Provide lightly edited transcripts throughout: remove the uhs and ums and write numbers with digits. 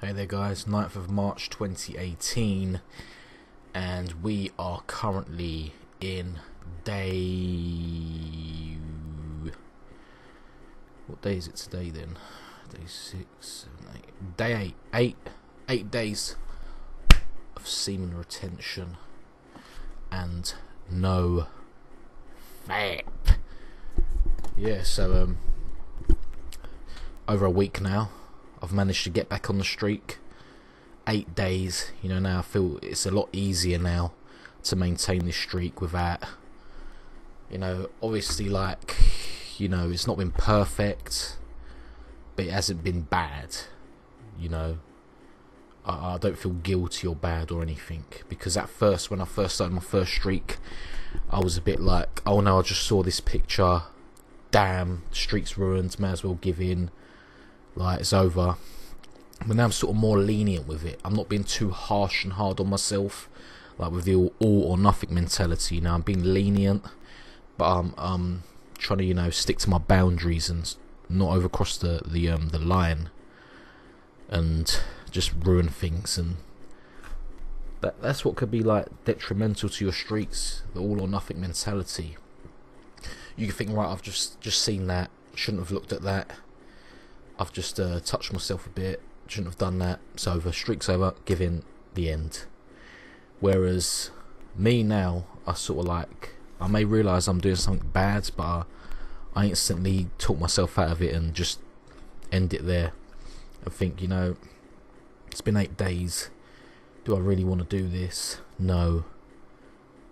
Hey there guys, 9th of March 2018, and we are currently in day... What day is it today then? Day 6, 7, 8... Day 8. 8 days of semen retention and no fap. Yeah, so over a week now I've managed to get back on the streak. 8 days, now I feel it's a lot easier now to maintain this streak without, obviously, it's not been perfect, but it hasn't been bad. I don't feel guilty or bad or anything, because at first, when I first started my first streak, I was a bit like, oh no, I just saw this picture, damn, streak's ruined, may as well give in, it's over. But now I'm sort of more lenient with it. I'm not being too harsh and hard on myself, with the all or nothing mentality. Now I'm being lenient, but I'm trying to stick to my boundaries and not overcross the line and just ruin things. And that's what could be detrimental to your streaks, the all or nothing mentality. You can think, right, I've just seen that, shouldn't have looked at that, I've just touched myself a bit, shouldn't have done that, it's over, streak's over, give in, the end. Whereas me now, I sort of I may realise I'm doing something bad, but I instantly talk myself out of it and just end it there and think, it's been 8 days, do I really want to do this? No.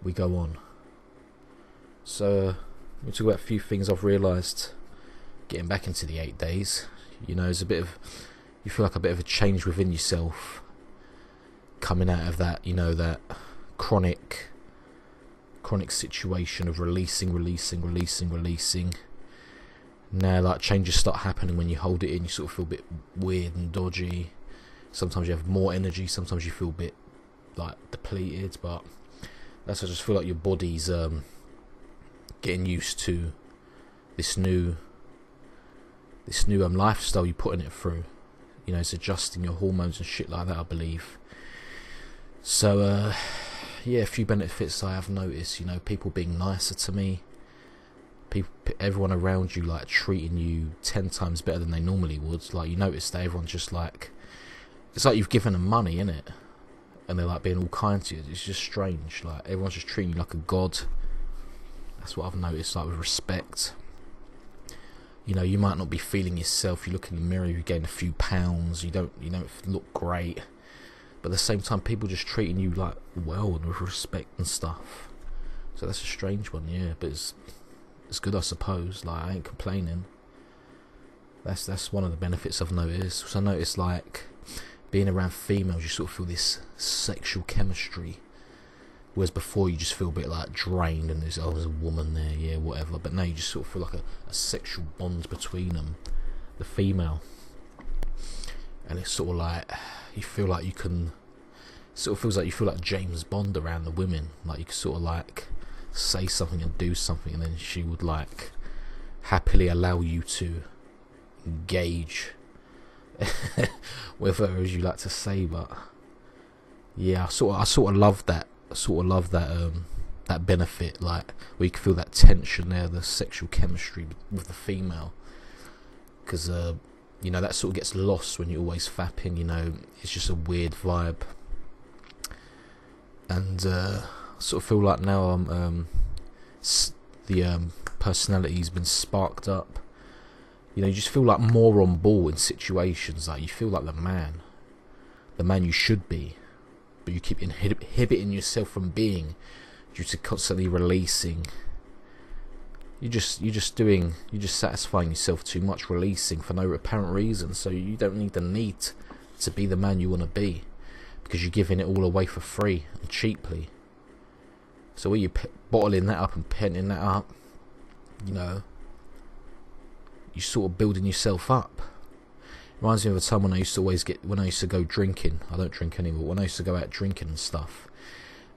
We go on. So we'll talk about a few things I've realised getting back into the 8 days. It's a bit of, you feel like a bit of a change within yourself coming out of that, that chronic situation of releasing. Now changes start happening when you hold it in. You sort of feel a bit weird and dodgy. Sometimes you have more energy, sometimes you feel a bit depleted, but I just feel like your body's getting used to this new lifestyle you're putting it through. It's adjusting your hormones and shit like that, I believe. So a few benefits I have noticed. People being nicer to me, everyone around you treating you 10 times better than they normally would. You notice that everyone's just it's like you've given them money, innit? And they're being all kind to you. It's just strange. Everyone's just treating you like a god. That's what I've noticed, with respect. You might not be feeling yourself. You look in the mirror, you gain a few pounds, you don't look great, but at the same time people just treating you well and with respect and stuff. So that's a strange one, but it's good, I suppose. I ain't complaining. That's one of the benefits I've noticed. So I noticed being around females, you sort of feel this sexual chemistry, whereas before you just feel a bit drained and there's a woman there, whatever. But now you just sort of feel like a sexual bond between them, the female. And it's sort of you feel like you can, sort of feels like you feel like James Bond around the women. You can sort of say something and do something, and then she would happily allow you to engage with her, as you like to say. But yeah, I sort of love that. That benefit, where you can feel that tension there, the sexual chemistry with the female, because that sort of gets lost when you're always fapping. It's just a weird vibe. And I sort of feel like now I'm the personality's been sparked up. You just feel more on board in situations. You feel like the man you should be, but you keep inhibiting yourself from being due to constantly releasing. You're just satisfying yourself too much, releasing for no apparent reason. So you don't need to be the man you want to be, because you're giving it all away for free and cheaply. So when you're bottling that up and penting that up, you're sort of building yourself up. Reminds me of a time when I used to go drinking. I don't drink anymore. When I used to go out drinking and stuff,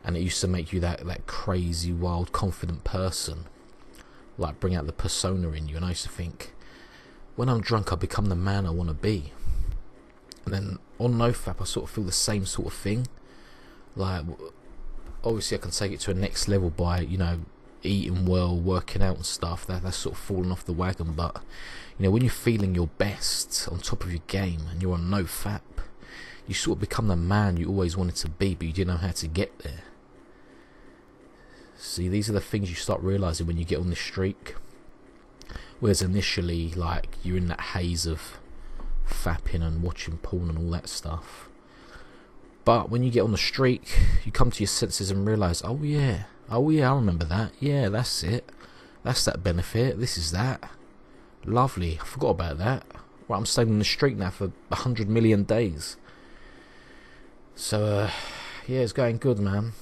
and it used to make you that crazy, wild, confident person, bring out the persona in you. And I used to think, when I'm drunk, I become the man I want to be. And then on NoFap, I sort of feel the same sort of thing. Like, obviously I can take it to a next level by, you know, eating well, working out and stuff. That's sort of fallen off the wagon. But, you know, when you're feeling your best, on top of your game, and you're on NoFap, you sort of become the man you always wanted to be, but you didn't know how to get there. See, these are the things you start realising when you get on this streak. Whereas initially, like, you're in that haze of fapping and watching porn and all that stuff. But when you get on the streak, you come to your senses and realise, oh yeah, I remember that. Yeah, that's it. That's that benefit. This is that. Lovely. I forgot about that. Right, I'm staying on the streak now for 100 million days. So, yeah, it's going good, man.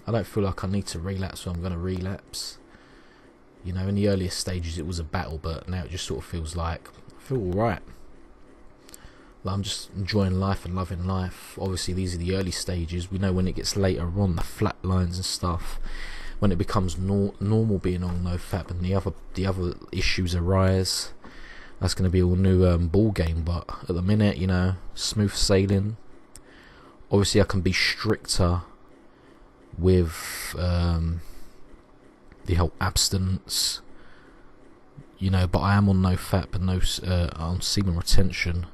I don't feel like I need to relapse, so I'm going to relapse. You know, in the earlier stages it was a battle, but now it just sort of feels like I feel alright. Like I'm just enjoying life and loving life. Obviously these are the early stages. We know when it gets later on, the flat lines and stuff, when it becomes normal being on NoFap and the other issues arise, that's going to be a all new ball game. But at the minute, you know, smooth sailing. Obviously I can be stricter with the whole abstinence, you know, but I am on NoFap and on semen retention,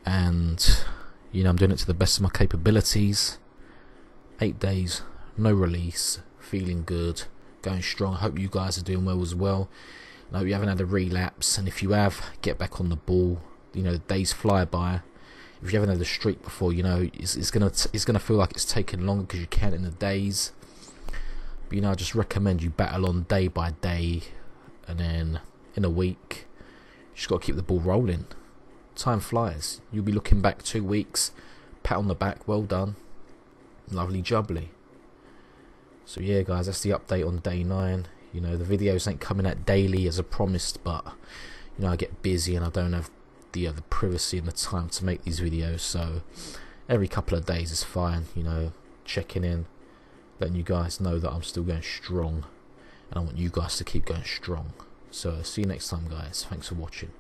and you know, I'm doing it to the best of my capabilities. 8 days, no release, feeling good, going strong. I hope you guys are doing well as well. I hope you haven't had a relapse, and if you have, get back on the ball. You know, the days fly by. If you haven't had a streak before, you know, it's gonna feel like it's taken longer because you count in the days. But, you know, I just recommend you battle on day by day, and then in a week, you just got to keep the ball rolling. Time flies. You'll be looking back 2 weeks, pat on the back, well done, lovely jubbly. So yeah, guys, that's the update on day 9. You know, the videos ain't coming out daily as I promised, but you know, I get busy and I don't have the privacy and the time to make these videos. So every couple of days is fine. You know, checking in, letting you guys know that I'm still going strong, and I want you guys to keep going strong. So see you next time, guys. Thanks for watching.